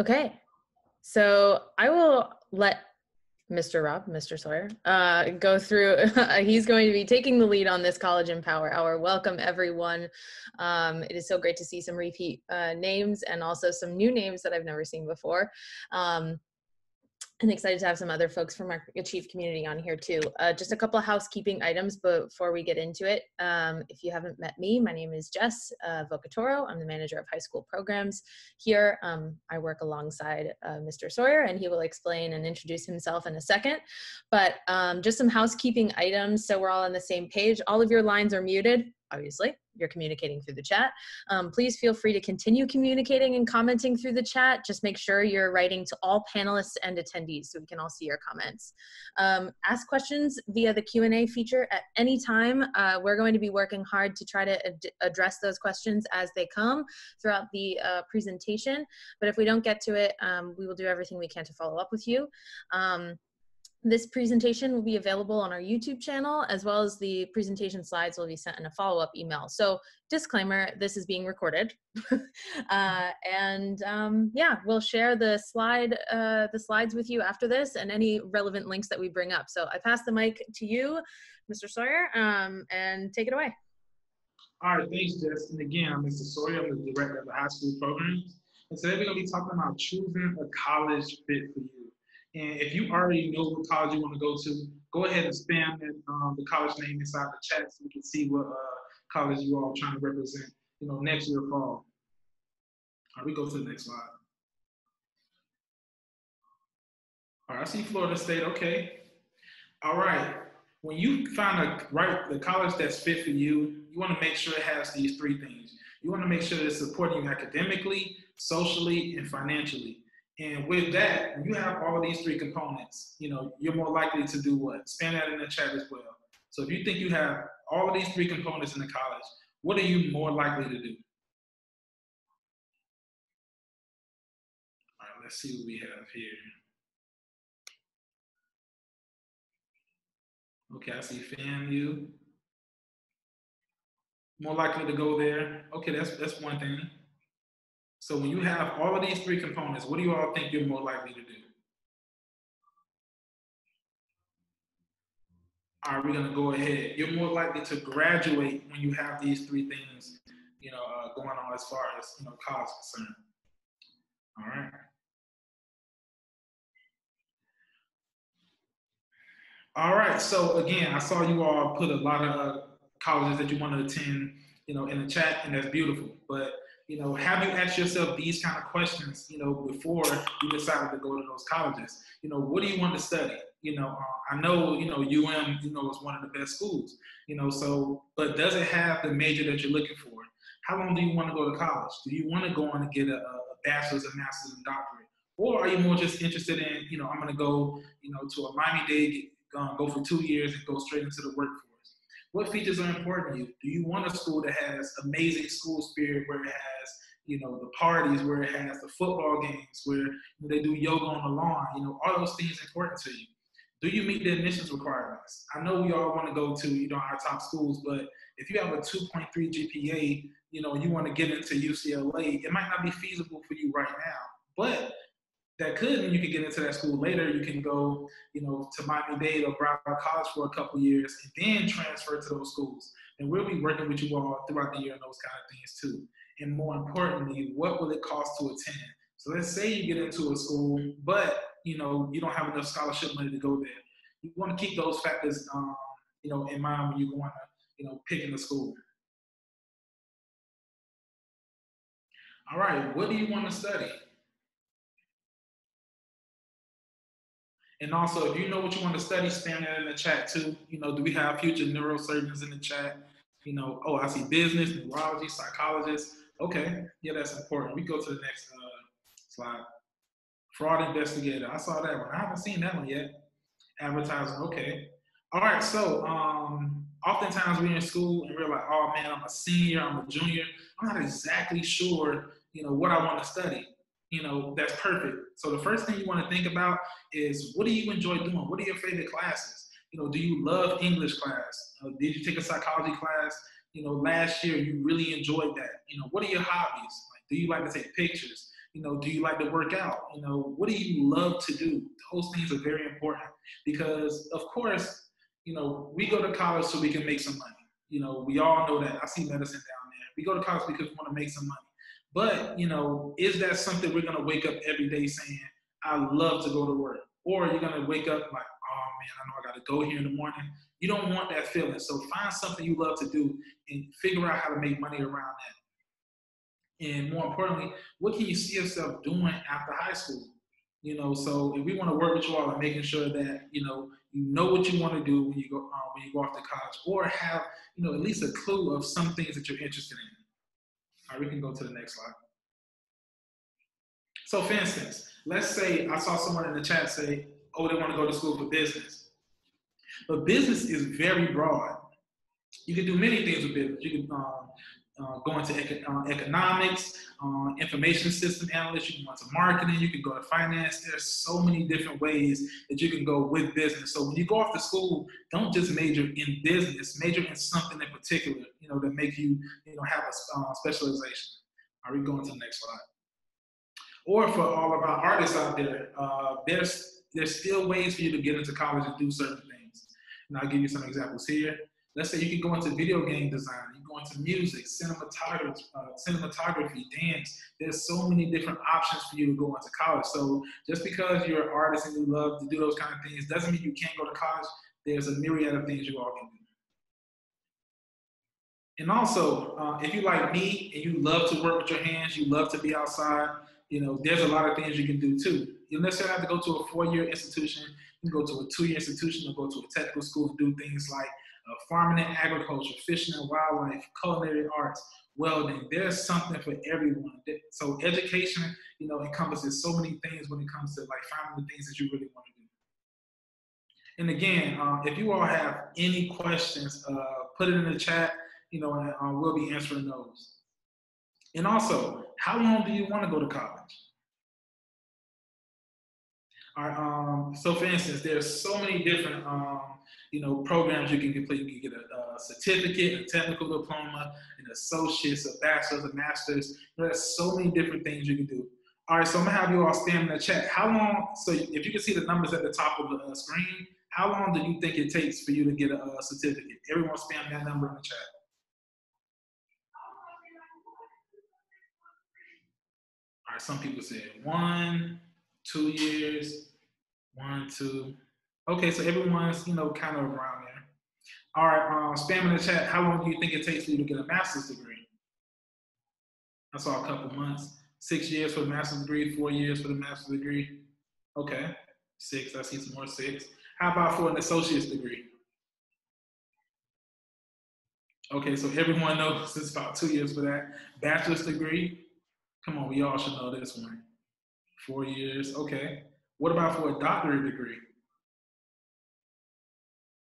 Okay, so I will let Mr. Sawyer, go through. He's going to be taking the lead on this College Empower Hour. Welcome, everyone. It is so great to see some repeat names and also some new names that I've never seen before. And excited to have some other folks from our Achieve community on here too. Just a couple of housekeeping items before we get into it. If you haven't met me, my name is Jess Vocatoro. I'm the manager of high school programs here. I work alongside Mr. Sawyer, and he will explain and introduce himself in a second. But just some housekeeping items so we're all on the same page. All of your lines are muted, obviously. You're communicating through the chat. Please feel free to continue communicating and commenting through the chat. Just make sure you're writing to all panelists and attendees so we can all see your comments. Ask questions via the Q&A feature at any time. We're going to be working hard to try to address those questions as they come throughout the presentation. But if we don't get to it, we will do everything we can to follow up with you. This presentation will be available on our YouTube channel, as well as the presentation slides will be sent in a follow-up email. So disclaimer, this is being recorded. Yeah, we'll share the slides with you after this and any relevant links that we bring up. So I pass the mic to you, Mr. Sawyer, and take it away. All right, thanks, Jess. And again, I'm Mr. Sawyer. I'm the director of the high school programs. And today we're going to be talking about choosing a college fit for you. And if you already know what college you want to go to, go ahead and spam the college name inside the chat so we can see what college you all are trying to represent, next year fall. All right, we go to the next slide. All right, I see Florida State, okay. All right, when you find the college that's fit for you, you want to make sure it has these three things. You want to make sure that it's supporting you academically, socially, and financially. And with that, when you have all of these three components, you're more likely to do what? Spam that in the chat as well. So if you think you have all of these three components in the college, what are you more likely to do? All right, let's see what we have here. Okay, I see FAMU. More likely to go there. Okay, that's one thing. So when you have all of these three components, what do you all think you're more likely to do? All right, we're gonna go ahead. You're more likely to graduate when you have these three things, going on as far as college is concerned. All right. All right. So again, I saw you all put a lot of colleges that you want to attend, in the chat, and that's beautiful. But have you asked yourself these kind of questions, before you decided to go to those colleges? What do you want to study? I know, UM, is one of the best schools, but does it have the major that you're looking for? How long do you want to go to college? Do you want to go on and get a bachelor's, a master's, and doctorate? Or are you more just interested in, I'm going to go, to a Miami-Dade, go for 2 years and go straight into the workforce? What features are important to you? Do you want a school that has amazing school spirit, where it has, the parties, where it has the football games, where they do yoga on the lawn? Are those things important to you? Do you meet the admissions requirements? I know we all want to go to, our top schools, but if you have a 2.3 GPA, you want to get into UCLA, it might not be feasible for you right now. But that could mean you can get into that school later. You can go, to Miami-Dade or Broward College for a couple years and then transfer to those schools. And we'll be working with you all throughout the year on those kind of things too. And more importantly, what will it cost to attend? So let's say you get into a school, but you don't have enough scholarship money to go there. You want to keep those factors, in mind when you're going to, picking a school. All right, what do you want to study? And also, if you know what you want to study, spam that in the chat too. Do we have future neurosurgeons in the chat? Oh, I see business, neurology, psychologists. Okay, yeah, that's important. We go to the next slide. Fraud investigator. I saw that one. I haven't seen that one yet. Advertising. Okay. All right. So, oftentimes we're in school and we're like, oh man, I'm a senior, I'm a junior. I'm not exactly sure, what I want to study. That's perfect. So the first thing you want to think about is, what do you enjoy doing? What are your favorite classes? Do you love English class? Did you take a psychology class? Last year you really enjoyed that. What are your hobbies? Like, do you like to take pictures? Do you like to work out? What do you love to do? Those things are very important because, of course, we go to college so we can make some money. We all know that. I see medicine down there. We go to college because we want to make some money. But, is that something we're going to wake up every day saying, I love to go to work? Or you're going to wake up like, oh man, I know I got to go here in the morning. You don't want that feeling. So find something you love to do and figure out how to make money around that. And more importantly, what can you see yourself doing after high school? So if we want to work with you all on making sure that, you know what you want to do when you go off to college, or have, at least a clue of some things that you're interested in. All right, we can go to the next slide. So for instance, let's say I saw someone in the chat say, oh, they want to go to school for business. But business is very broad. You can do many things with business. You can go into economics, information system analyst. You can go into marketing. You can go to finance. There's so many different ways that you can go with business. So when you go off to school, don't just major in business. Major in something in particular, that make you, have a specialization. All right, we go into the next slide. Or for all of our artists out there, there's still ways for you to get into college and do certain things. And I'll give you some examples here. Let's say you can go into video game design, you go into music, cinematography, dance. There's so many different options for you to go into college. So just because you're an artist and you love to do those kind of things doesn't mean you can't go to college. There's a myriad of things you all can do. And also, if you like me and you love to work with your hands, you love to be outside, there's a lot of things you can do too. You don't necessarily have to go to a 4-year institution. You can go to a 2-year institution or go to a technical school and do things like farming and agriculture, fishing and wildlife, culinary arts, welding. There's something for everyone. So education, encompasses so many things when it comes to like finding the things that you really want to do. And again, if you all have any questions, put it in the chat, and we'll be answering those. And also, how long do you want to go to college? All right, so for instance, there's so many different, programs you can complete. You can get a certificate, a technical diploma, an associate's, a bachelor's, a master's. There's so many different things you can do. All right, so I'm gonna have you all spam in the chat. How long, so if you can see the numbers at the top of the screen, how long do you think it takes for you to get a certificate? Everyone spam that number in the chat. All right, some people said 1, 2 years, 1, 2. Okay, so everyone's, kind of around there. All right, spam in the chat. How long do you think it takes for you to get a master's degree? I saw a couple months. 6 years for the master's degree, 4 years for the master's degree. Okay, 6, I see some more 6. How about for an associate's degree? Okay, so everyone knows it's about 2 years for that. Bachelor's degree, come on, we all should know this one. 4 years, okay. What about for a doctorate degree?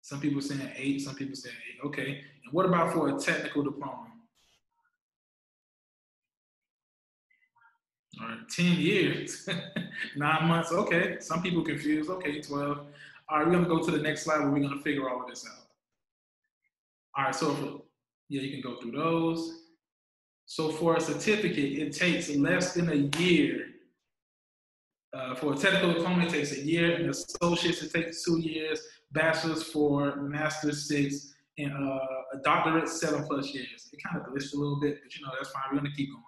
Some people saying 8, some people saying 8, okay. And what about for a technical diploma? All right, 10 years, 9 months, okay. Some people confused, okay, 12. All right, we're gonna go to the next slide where we're gonna figure all of this out. All right, so yeah, you can go through those. So for a certificate, it takes less than a year. For a technical diploma, it takes a year. And associates, it takes 2 years. Bachelor's 4, master's 6, and a doctorate 7+ years. It kind of glitched a little bit, but that's fine. We're gonna keep going.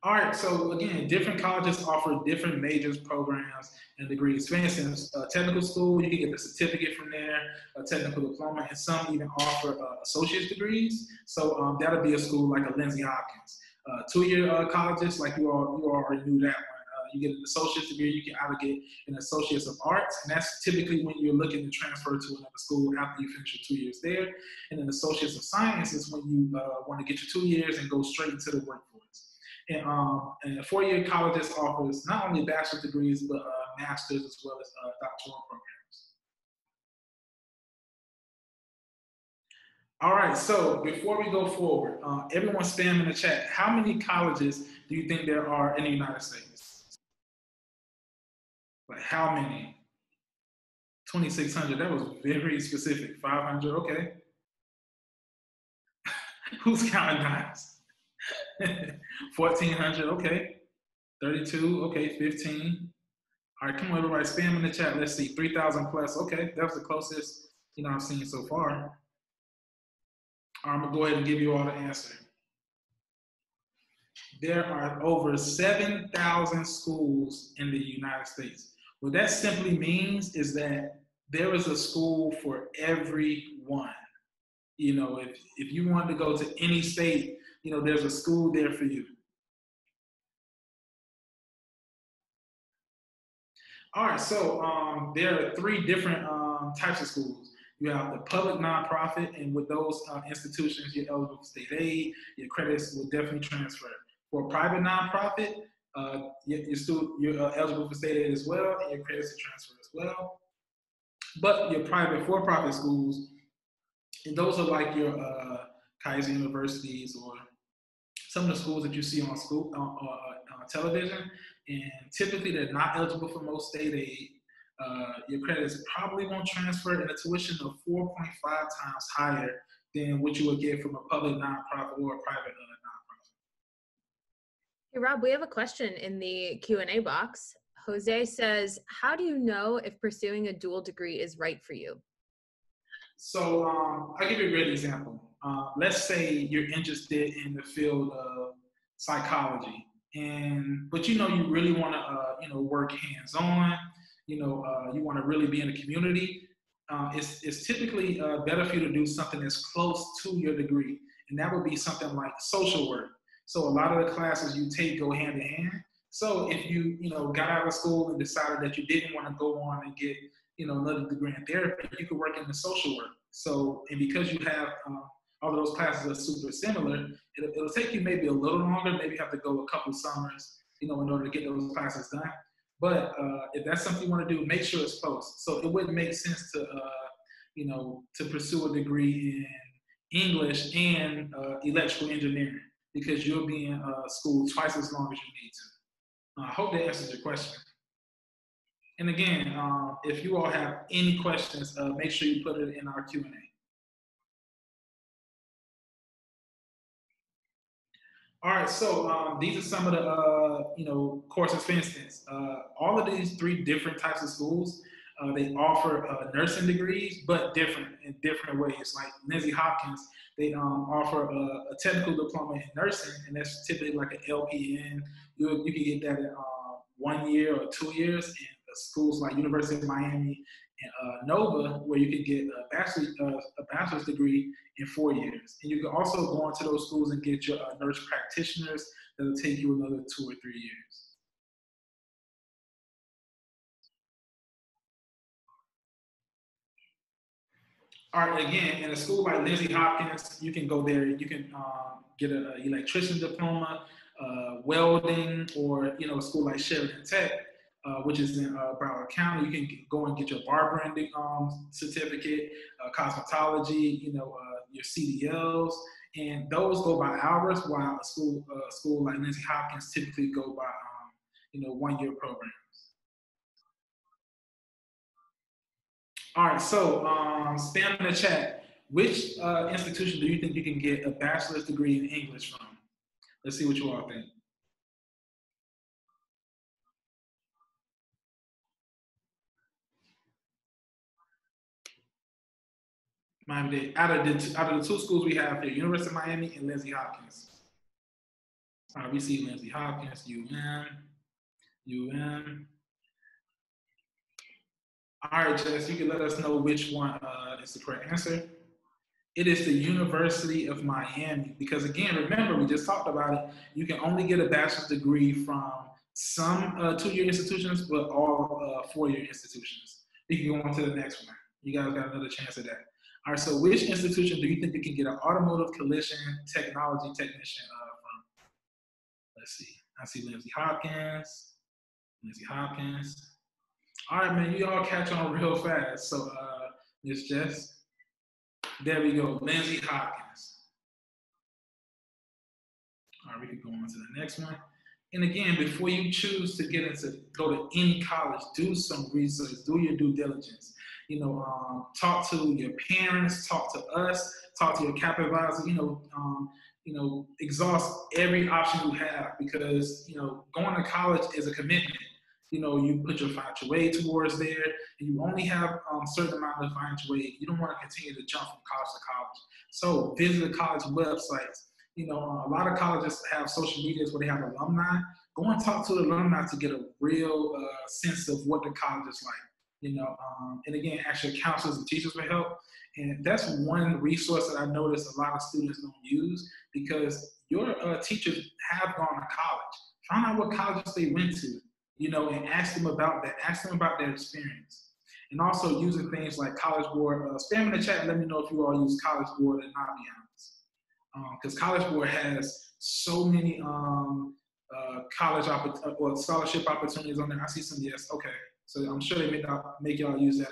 All right, so again, different colleges offer different majors, programs, and degrees. For instance, technical school, you can get a certificate from there, a technical diploma, and some even offer associate's degrees. So that'll be a school like a Lindsay Hopkins. 2-year colleges, like you already knew that one. You get an associate's degree, you can either get an associate's of arts, and that's typically when you're looking to transfer to another school after you finish your 2 years there. And an associate's of science is when you want to get your 2 years and go straight into the workforce. And 4-year colleges offers not only bachelor's degrees, but master's as well as doctoral programs. All right, so before we go forward, everyone spam in the chat. How many colleges do you think there are in the United States? Like how many? 2,600, that was very specific. 500, okay. Who's counting dimes? 1,400, okay. 32, okay, 15. All right, come on, everybody, spam in the chat. Let's see, 3,000 plus. Okay, that was the closest, I've seen so far. All right, I'm gonna go ahead and give you all the answer. There are over 7,000 schools in the United States. What that simply means is that there is a school for everyone. If you want to go to any state, there's a school there for you. All right, so there are three different types of schools. You have the public nonprofit, and with those institutions, you're eligible for state aid. Your credits will definitely transfer. For a private nonprofit, you're eligible for state aid as well, and your credits will transfer as well. But your private for-profit schools, and those are like your Kaiser universities or some of the schools that you see on television, and typically they're not eligible for most state aid. Your credits probably won't transfer, and a tuition of 4.5 times higher than what you would get from a public nonprofit or a private nonprofit. Hey, Rob, we have a question in the Q&A box. Jose says, how do you know if pursuing a dual degree is right for you? So I'll give you a great example. Let's say you're interested in the field of psychology, but you really want to work hands-on. You want to really be in the community. It's typically better for you to do something that's close to your degree, and that would be something like social work. So a lot of the classes you take go hand in hand. So if you got out of school and decided that you didn't want to go on and get another degree in therapy, you could work in the social work. So, and because you have all of those classes are super similar, it'll take you maybe a little longer, maybe have to go a couple summers, in order to get those classes done. But if that's something you want to do, make sure it's close. So it wouldn't make sense to, to pursue a degree in English and electrical engineering, because you'll be in school twice as long as you need to. I hope that answers your question. And again, if you all have any questions, make sure you put it in our Q&A. All right, so these are some of the courses. For instance, all of these three different types of schools, they offer nursing degrees, but in different ways. Like Lindsay Hopkins, they offer a technical diploma in nursing, and that's typically like an LPN. You can get that in 1 year or 2 years. And schools like University of Miami and Nova, where you can get a bachelor's degree in 4 years. And you can also go into those schools and get your nurse practitioners that'll take you another 2 or 3 years. All right, again, in a school like Lindsay Hopkins, you can go there, you can get an electrician diploma, welding, or a school like Sheridan Tech, which is in Broward County. You can go and get your barbering certificate, cosmetology, your CDLs, and those go by hours, while a school like Lindsay Hopkins typically go by 1 year programs. All right, so spam in the chat. Which institution do you think you can get a bachelor's degree in English from? Let's see what you all think. Miami-Dade. Out of the two schools we have here, University of Miami and Lindsay Hopkins. All right, we see Lindsay Hopkins, UM. All right, Jess, you can let us know which one is the correct answer. It is the University of Miami, because again, remember, we just talked about it. You can only get a bachelor's degree from some 2-year institutions, but all 4-year institutions. You can go on to the next one. You guys got another chance at that. All right, so which institution do you think you can get an automotive collision technology technician from? Let's see. I see Lindsay Hopkins. All right, man, you all catch on real fast. So, Ms. Jess, there we go, Lindsay Hopkins. All right, we can go on to the next one. And again, before you choose to go to any college, do some research, do your due diligence. Talk to your parents, talk to us, talk to your cap advisor. exhaust every option you have, because, going to college is a commitment. You put your financial aid towards there, and you only have a certain amount of financial aid. You don't want to continue to jump from college to college. So visit the college websites. A lot of colleges have social medias where they have alumni. Go and talk to the alumni to get a real sense of what the college is like. And again, ask your counselors and teachers for help. And that's one resource that I noticed a lot of students don't use, because your teachers have gone to college. Find out what colleges they went to, and ask them about that. Ask them about their experience. And also using things like College Board. Spam in the chat and let me know if you all use College Board and Naviance. Because College Board has so many college or scholarship opportunities on there. I see some yes. Okay. So I'm sure they make y'all use that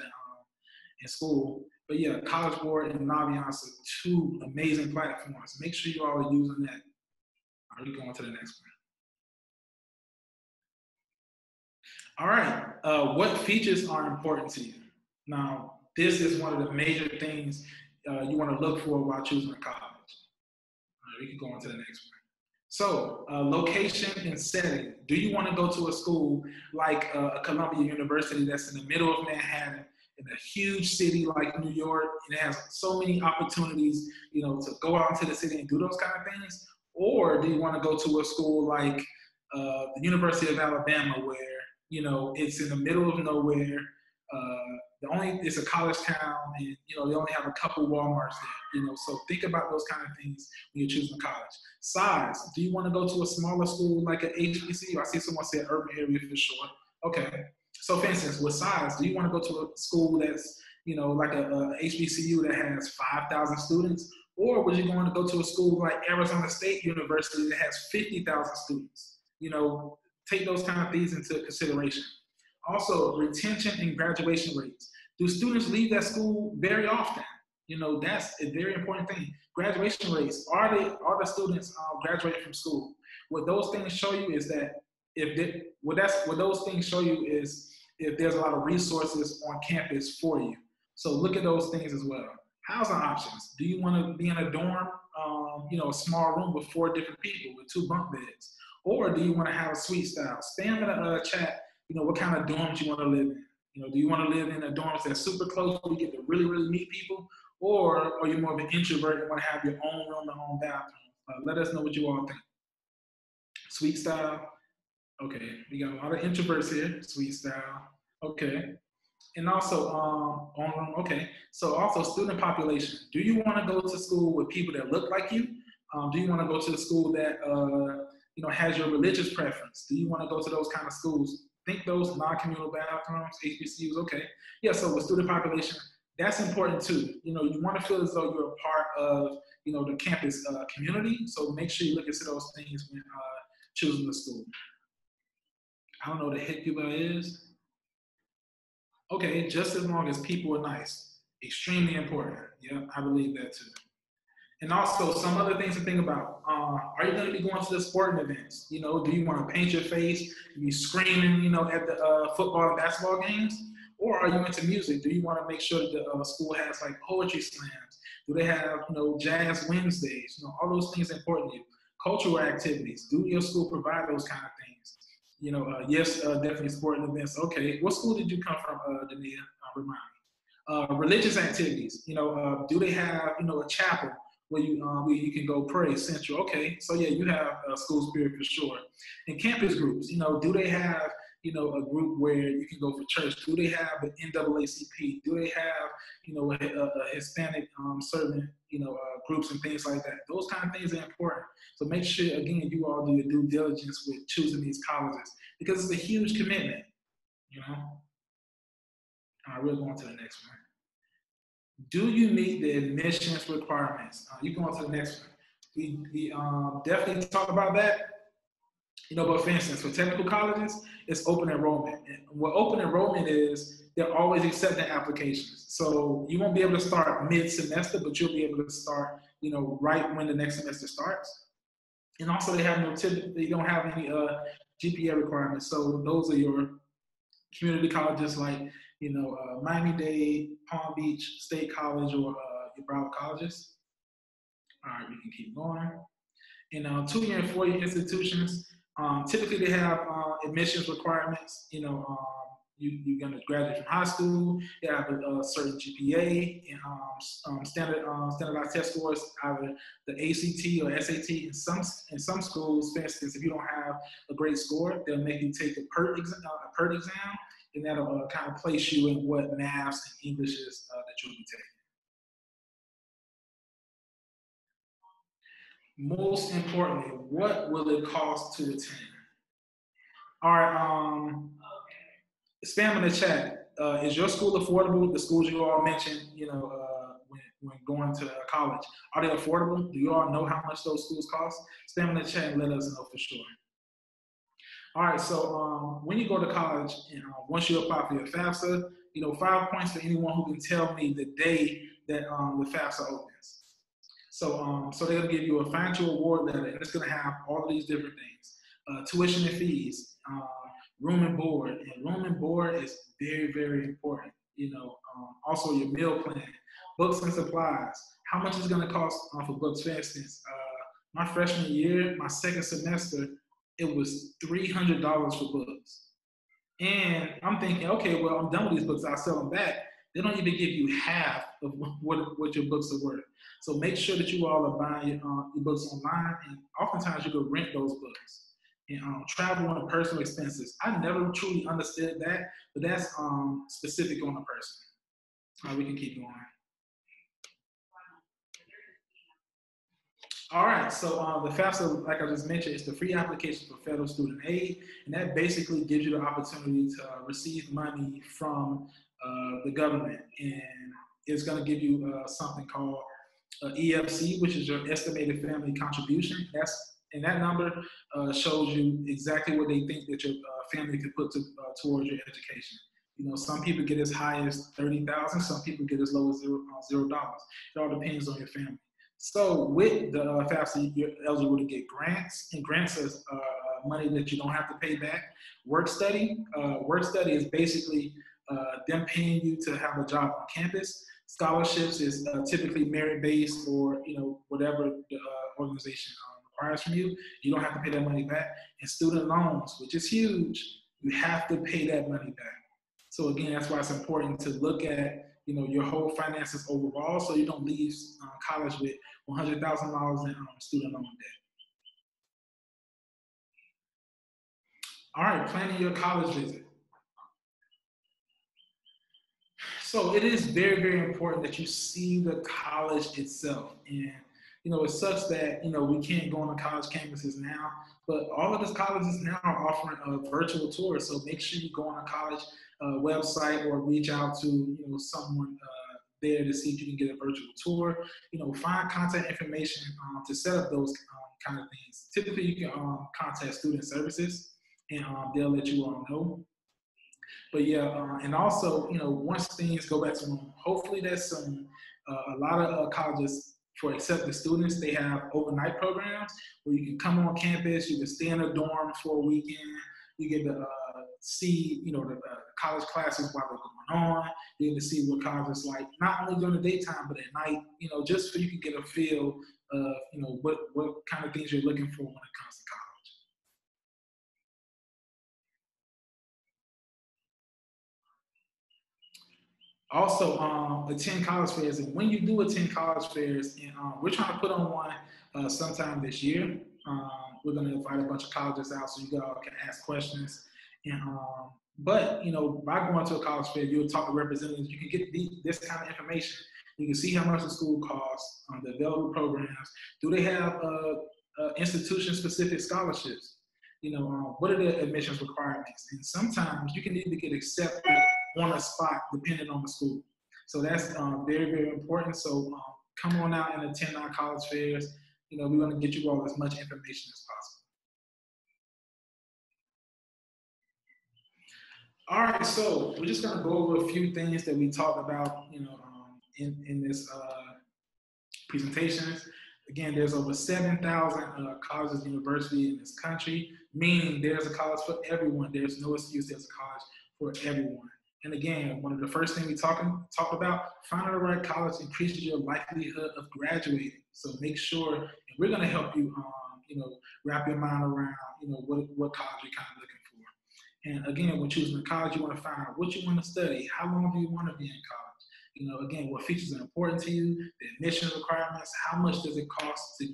in school. But yeah, College Board and Naviance are two amazing platforms. Make sure you all are using that. All right, we go on to the next one. All right, what features are important to you? Now, this is one of the major things you want to look for while choosing a college. All right, we can go on to the next one. So, location and setting. Do you want to go to a school like Columbia University that's in the middle of Manhattan, in a huge city like New York, and it has so many opportunities, to go out into the city and do those kind of things? Or do you want to go to a school like the University of Alabama, where it's in the middle of nowhere. It's a college town, and they only have a couple Walmarts there. So think about those kind of things when you're choosing college. Size. Do you want to go to a smaller school like an HBCU? I see someone said urban area for sure. Okay. So for instance, with size, do you want to go to a school that's like a HBCU that has 5,000 students, or would you want to go to a school like Arizona State University that has 50,000 students? Take those kind of things into consideration. Also, retention and graduation rates. Do students leave that school very often? That's a very important thing. Graduation rates. Are the students graduating from school? What those things show you is that what those things show you is if there's a lot of resources on campus for you. So look at those things as well. Housing options. Do you want to be in a dorm, a small room with 4 different people with 2 bunk beds? Or do you want to have a suite style? Spam in the chat, what kind of dorms you want to live in. Do you want to live in a dorm that's super close where you get to really, really meet people? Or are you more of an introvert and want to have your own room and own bathroom? Let us know what you all think. Suite style. Okay, we got a lot of introverts here. Suite style. Okay. And also, own room. Okay. So also student population. Do you want to go to school with people that look like you? Do you want to go to the school that has your religious preference? Do you want to go to those kind of schools? Think those non-communal bathrooms, HBCUs, okay. Yeah, so with student population, that's important too. You want to feel as though you're a part of, the campus community. So make sure you look into those things when choosing the school. I don't know what the heck people is. Okay, just as long as people are nice. Extremely important. Yeah, I believe that too. And also some other things to think about. Are you going to be going to the sporting events? Do you want to paint your face, be screaming, at the football and basketball games? Or are you into music? Do you want to make sure that the school has like poetry slams? Do they have, jazz Wednesdays? All those things are important to you. Cultural activities. Do your school provide those kind of things? Yes, definitely sporting events. Okay, what school did you come from, Dania? Remind me. Religious activities. Do they have, a chapel where you can go pray central? Okay, so yeah, you have school spirit for sure. And campus groups, do they have, a group where you can go for church? Do they have an NAACP? Do they have, a Hispanic servant, groups and things like that? Those kind of things are important. So make sure, again, you all do your due diligence with choosing these colleges, because it's a huge commitment, All right, we'll go on to the next one. Do you meet the admissions requirements? You go on to the next one. We definitely talk about that. But for instance, for technical colleges, it's open enrollment. And what open enrollment is, they're always accepting applications. So you won't be able to start mid-semester, but you'll be able to start, right when the next semester starts. And also they don't have any GPA requirements. So those are your community colleges like, Miami-Dade, Palm Beach State College, or your Broward colleges. All right, we can keep going. In 2-year and 4-year institutions, typically they have admissions requirements. You're going to graduate from high school. You have a certain GPA and standardized test scores, either the ACT or SAT. In some schools, for instance, if you don't have a great score, they'll make you take a PERT exam, and that'll kind of place you in what maths and Englishes that you'll be taking. Most importantly, what will it cost to attend? All right, spam in the chat. Is your school affordable? The schools you all mentioned, when going to college, are they affordable? Do you all know how much those schools cost? Spam in the chat and let us know for sure. All right, so when you go to college, once you apply for your FAFSA, 5 points for anyone who can tell me the day that the FAFSA opens. So they're gonna give you a financial award letter, and it's gonna have all of these different things: tuition and fees, room and board. And room and board is very, very important. Also your meal plan, books and supplies. How much is it gonna cost for books? For instance, my freshman year, my second semester, it was $300 for books. And I'm thinking, okay, well, I'm done with these books. I'll sell them back. They don't even give you half of what your books are worth. So make sure that you all are buying your books online, and oftentimes you can rent those books. And travel and personal expenses. I never truly understood that, but that's specific on a person. We can keep going. All right, so the FAFSA, like I just mentioned, is the free application for federal student aid, and that basically gives you the opportunity to receive money from the government, and it's going to give you something called EFC, which is your estimated family contribution. And that number shows you exactly what they think that your family could put towards your education. Some people get as high as $30,000, some people get as low as $0. It all depends on your family. So with the FAFSA, you're eligible to get grants, and grants is money that you don't have to pay back. WorkStudy is basically them paying you to have a job on campus. Scholarships is typically merit-based, or whatever the organization requires from you. You don't have to pay that money back. And student loans, which is huge, you have to pay that money back. So again, that's why it's important to look at your whole finances overall, so you don't leave college with $100,000 in student loan debt. All right, planning your college visit. So it is very, very important that you see the college itself. And it sucks that we can't go on the college campuses now, but all of the colleges now are offering a virtual tour. So make sure you go on a college website or reach out to someone there to see if you can get a virtual tour. Find contact information to set up those kind of things. Typically, you can contact student services, and they'll let you all know. But yeah, and also, once things go back to normal, hopefully there's a lot of colleges for accepting students, they have overnight programs where you can come on campus, you can stay in a dorm for a weekend, you get to see, the college classes while they're going on, you get to see what college is like, not only during the daytime, but at night, just so you can get a feel of, what kind of things you're looking for when it comes to college. Also, attend college fairs, and when you do attend college fairs, and we're trying to put on one sometime this year. We're going to invite a bunch of colleges out so you all can ask questions. And but by going to a college fair, you'll talk to representatives. You can get this kind of information. You can see how much the school costs, the available programs. Do they have institution-specific scholarships? What are the admissions requirements? And sometimes you can even get accepted on a spot depending on the school. So that's very, very important. So come on out and attend our college fairs. We want to get you all as much information as possible. All right, so we're just gonna go over a few things that we talked about, in this presentations. Again, there's over 7,000 colleges and universities in this country, meaning there's a college for everyone. There's no excuse, there's a college for everyone. And again, one of the first things we talk about, finding the right college increases your likelihood of graduating. So make sure, and we're gonna help you, wrap your mind around, what college you're kind of looking for. And again, when choosing a college, you want to find out what you want to study, how long do you want to be in college? Again, what features are important to you, the admission requirements, how much does it cost to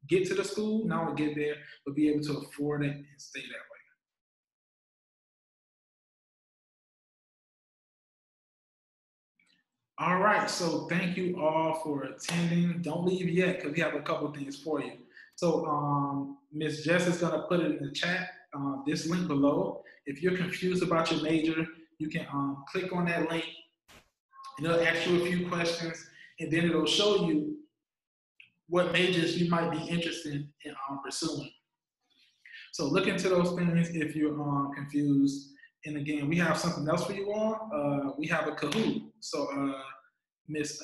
get to the school, not only get there, but be able to afford it and stay that way. All right, so thank you all for attending. Don't leave yet because we have a couple things for you. So Ms. Jess is gonna put it in the chat, this link below. If you're confused about your major, you can click on that link and it'll ask you a few questions and then it'll show you what majors you might be interested in pursuing. So look into those things if you're confused. And again, we have something else for you all. We have a Kahoot. So Miss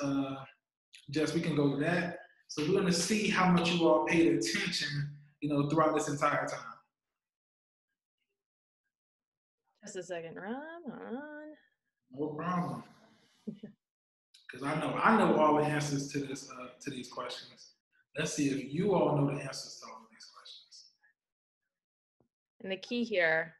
Jess, we can go to that. So we're gonna see how much you all paid attention, throughout this entire time. Just a second, Rob. No problem. Because I know all the answers to these questions. Let's see if you all know the answers to all of these questions. And the key here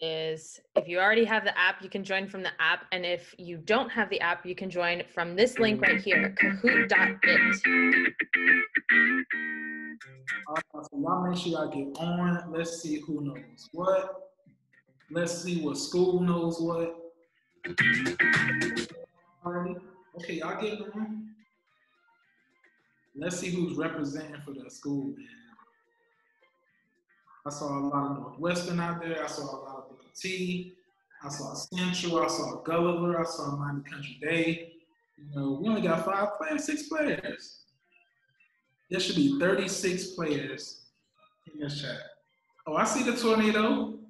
is if you already have the app, you can join from the app. And if you don't have the app, you can join from this link right here, kahoot.it. All right, so y'all make sure y'all get on. Let's see who knows what. Let's see what school knows what. Already? Okay, y'all get on. Let's see who's representing for the school, man. I saw a lot of Northwestern out there. I saw a lot of Booker T. I saw Central. I saw Gulliver. I saw Miami Country Day. We only got 5 players, 6 players. There should be 36 players in this chat. Oh, I see the tornado.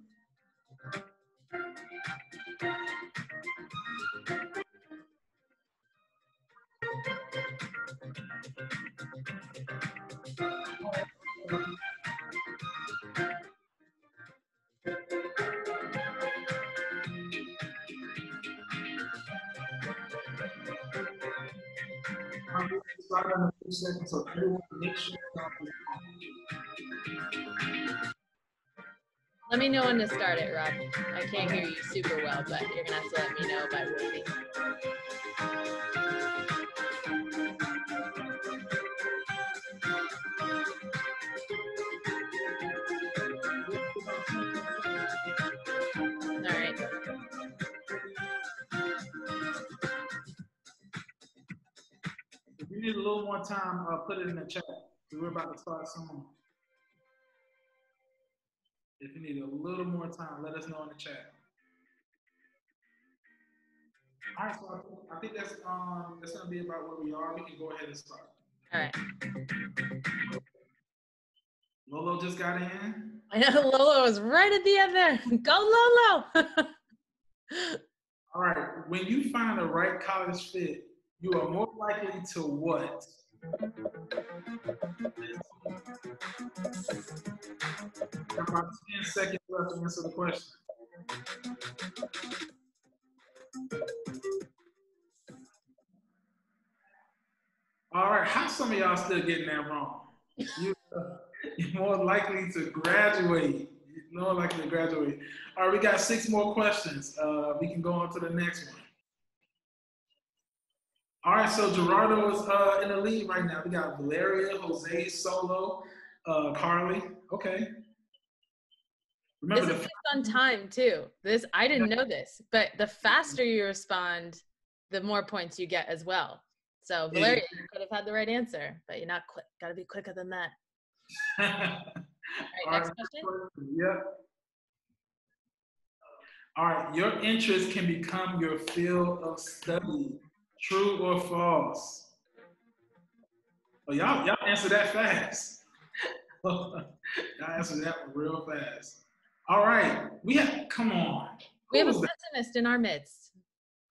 I'm going to start in a few seconds, so everyone make sure. Let me know when to start it, Rob. I can't hear you super well, but you're gonna have to let me know by waving. All right. If you need a little more time, put it in the chat. We're about to start soon. If you need a little more time, let us know in the chat. All right, so I think that's gonna be about where we are. We can go ahead and start. All right. Lolo just got in. I know Lolo is right at the end there. Go Lolo! All right, when you find the right college fit, you are more likely to what? About 10 seconds left to answer the question. All right, how some of y'all still getting that wrong? You're more likely to graduate. You're more likely to graduate. All right, we got 6 more questions. We can go on to the next one. All right, so Gerardo is in the lead right now. We got Valeria, Jose, Solo, Carly. Okay. Remember this is based on time too. I didn't know this, but the faster you respond, the more points you get as well. So Valeria, you could have had the right answer, but you're not quick. Got to be quicker than that. All right, next question. Yep. All right, your interest can become your field of study. True or false? Oh, y'all answer that fast. Y'all answer that real fast. All right, come on. We have a pessimist in our midst.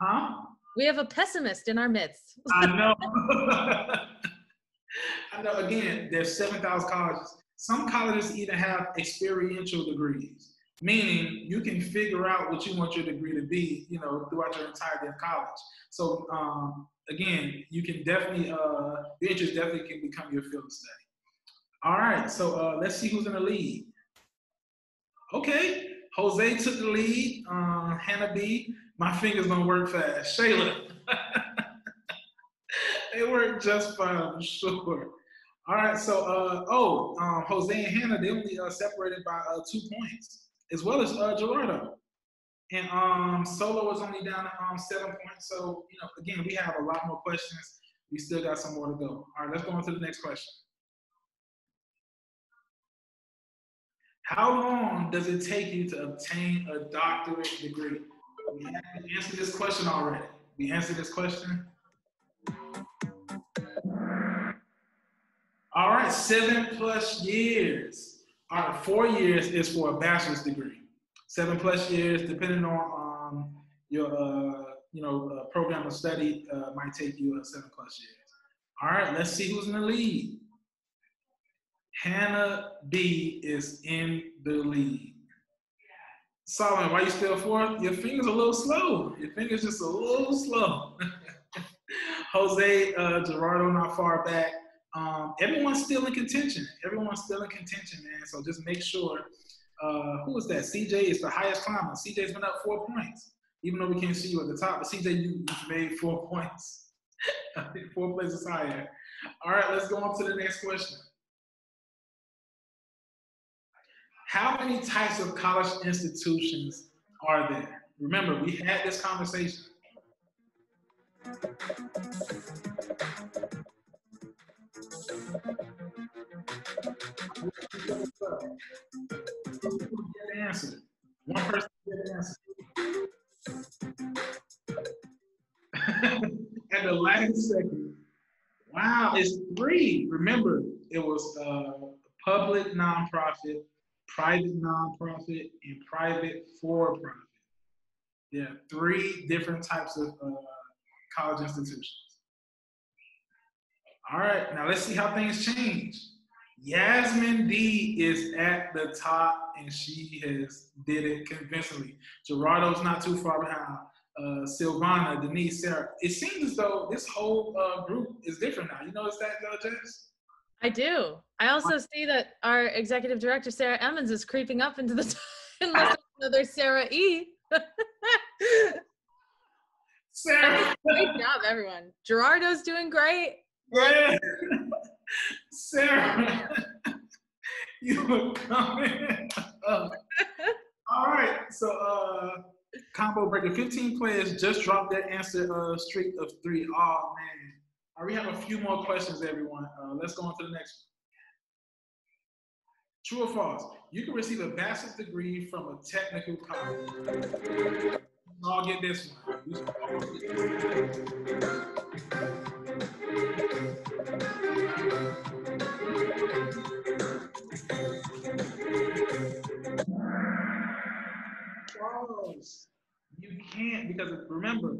Huh? We have a pessimist in our midst. I know. I know, again, there's 7,000 colleges. Some colleges even have experiential degrees, meaning you can figure out what you want your degree to be, throughout your entire day of college. So, again, you can definitely, your interest definitely can become your field of study. All right, so let's see who's in the lead. Okay, Jose took the lead. Hannah B. My fingers don't work fast. Shayla. They work just fine, I'm sure. All right, so Jose and Hannah, they only separated by 2 points, as well as Gerardo. And Solo is only down to 7 points. So, again, we have a lot more questions. We still got some more to go. All right, let's go on to the next question. How long does it take you to obtain a doctorate degree? We have answered this question already. We answered this question. All right, 7+ years. All right, 4 years is for a bachelor's degree. 7+ years, depending on your program of study, might take you 7+ years. All right, let's see who's in the lead. Hannah B is in the lead. Solomon, why you still fourth? Your finger's a little slow. Your finger's just a little slow. Jose, Gerardo not far back. Everyone's still in contention. Everyone's still in contention, man. So just make sure. Who is that? CJ is the highest climber. CJ's been up 4 points, even though we can't see you at the top. But CJ, you made 4 points. 4 places higher. All right, let's go on to the next question. How many types of college institutions are there? Remember, we had this conversation. Get the answer. One person get the answer. At the last second. Wow, it's 3. Remember, it was public nonprofit, private nonprofit, and private for-profit. There are 3 different types of college institutions. All right, now let's see how things change. Yasmin D is at the top, and she did it convincingly. Gerardo's not too far behind. Silvana, Denise, Sarah. It seems as though this whole group is different now. You notice that, Jess? I do. I also see that our executive director, Sarah Emmons, is creeping up into the unless another Sarah E. Sarah. Great job, everyone. Gerardo's doing great. Yeah. Sarah, you were coming up. All right, so combo breaker. 15 players just dropped their answer streak of 3. Oh man. All right, we have a few more questions, everyone. Let's go on to the next one. True or false? You can receive a bachelor's degree from a technical college. I'll get this one. You can't, because remember,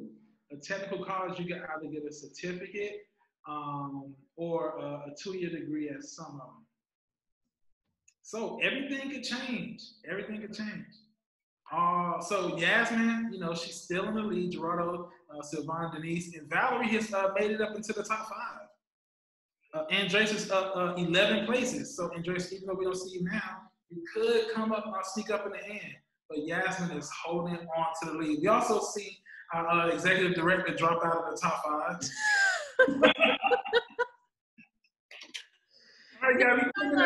a technical college, you can either get a certificate or a 2-year degree at some of them. So everything could change. Everything could change. So Yasmin, she's still in the lead. Gerardo, Silvana, Denise, and Valerie has made it up into the top 5. Andres is up 11 places. So Andres, even though we don't see you now, you could come up, sneak up in the end. But Yasmin is holding on to the lead. We also see our executive director drop out of the top 5. All right, you gotta be quicker than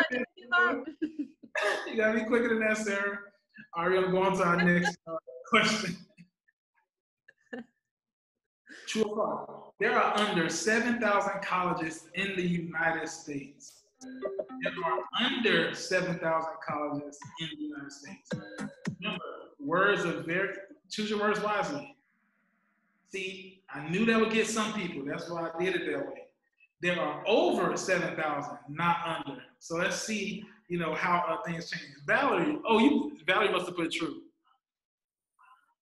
that. You gotta be quicker than that, Sarah. All right, we're gonna go on to our next question. True or false? There are under 7,000 colleges in the United States. There are under 7,000 colleges in the United States. Remember, choose your words wisely. See, I knew that would get some people. That's why I did it that way. There are over 7,000, not under. So let's see, how things change. Valerie, Valerie must have put true.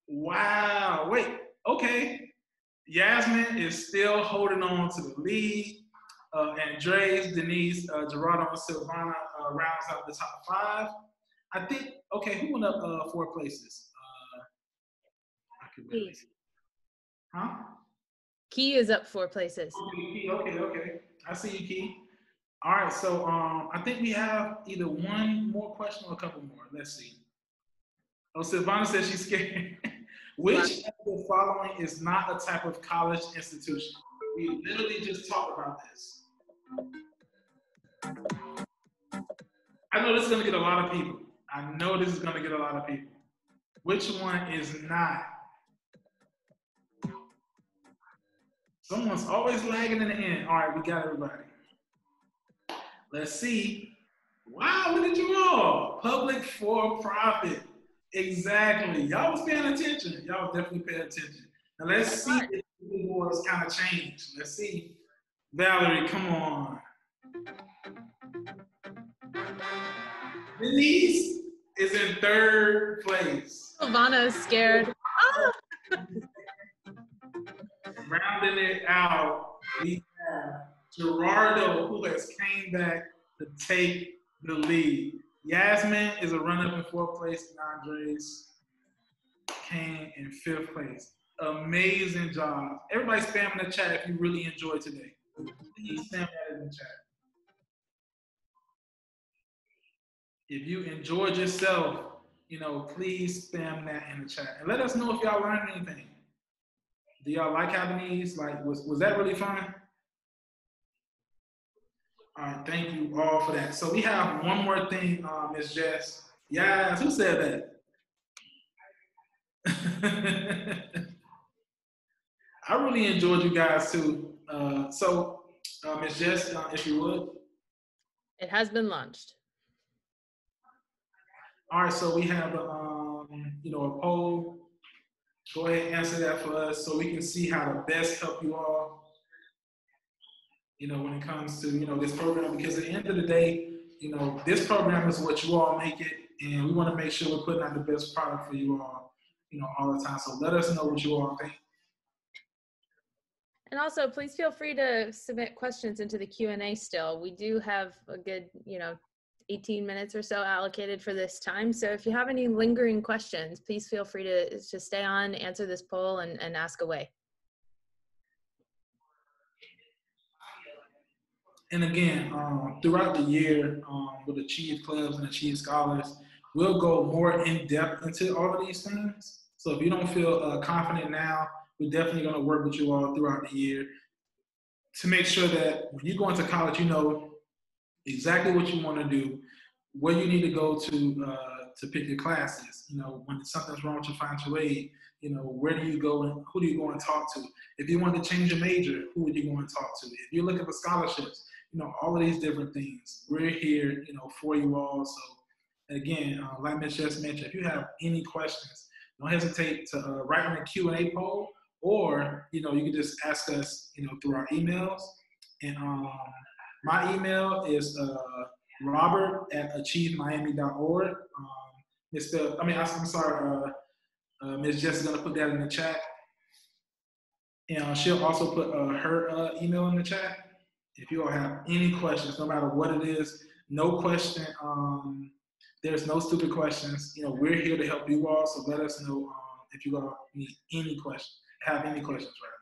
Wow, wait, okay. Yasmin is still holding on to the lead. Andres, Denise, Gerardo, and Silvana rounds out the top 5. I think, okay, who went up 4 places? I could barely see. Huh? Key is up 4 places. Okay. I see you, Key. All right, so I think we have either one more question or a couple more. Let's see. Oh, Silvana says she's scared. Which of the following is not a type of college institution? We literally just talked about this. I know this is going to get a lot of people. I know this is going to get a lot of people. Which one is not? Someone's always lagging in the end. All right, we got everybody. Let's see. Wow, look at you all. Public for profit. Exactly. Y'all was paying attention. Y'all definitely paying attention. Now let's see if the boards kind of change. Let's see. Valerie, come on. Denise is in 3rd place. Silvana is scared. Rounding it out, we have Gerardo, who has came back to take the lead. Yasmin is a run-up in 4th place, and Andres came in 5th place. Amazing job. Everybody spam in the chat if you really enjoyed today. Please spam that in the chat. If you enjoyed yourself, please spam that in the chat. And let us know if y'all learned anything. Do y'all like having these? Like, was that really fun? All right, thank you all for that. So we have one more thing, Ms. Jess. Yes, who said that? I really enjoyed you guys too. Ms. Jess, if you would. It has been launched. All right, so we have a poll. Go ahead and answer that for us so we can see how to best help you all, when it comes to, this program. Because at the end of the day, this program is what you all make it, and we want to make sure we're putting out the best product for you all, all the time. So let us know what you all think. And also, please feel free to submit questions into the Q&A still. We do have a good, 18 minutes or so allocated for this time. So if you have any lingering questions, please feel free to stay on, answer this poll, and ask away. And again, throughout the year, with Achieve Clubs and Achieve Scholars, we'll go more in depth into all of these things. So if you don't feel confident now, we're definitely going to work with you all throughout the year to make sure that when you go into college, you know exactly what you want to do, where you need to go to pick your classes. When something's wrong with your financial aid, where do you go and who do you go and talk to? If you want to change your major, who would you go and talk to? If you're looking for scholarships, all of these different things. We're here, for you all. So again, like Ms. just mentioned, if you have any questions, don't hesitate to write in the Q&A poll, or, you can just ask us, through our emails. And my email is robert@achievemiami.org. I'm sorry, Ms. Jess is going to put that in the chat. And she'll also put her email in the chat. If you all have any questions, no matter what it is, no question, there's no stupid questions. We're here to help you all, so let us know if you all need any questions, have any questions, right?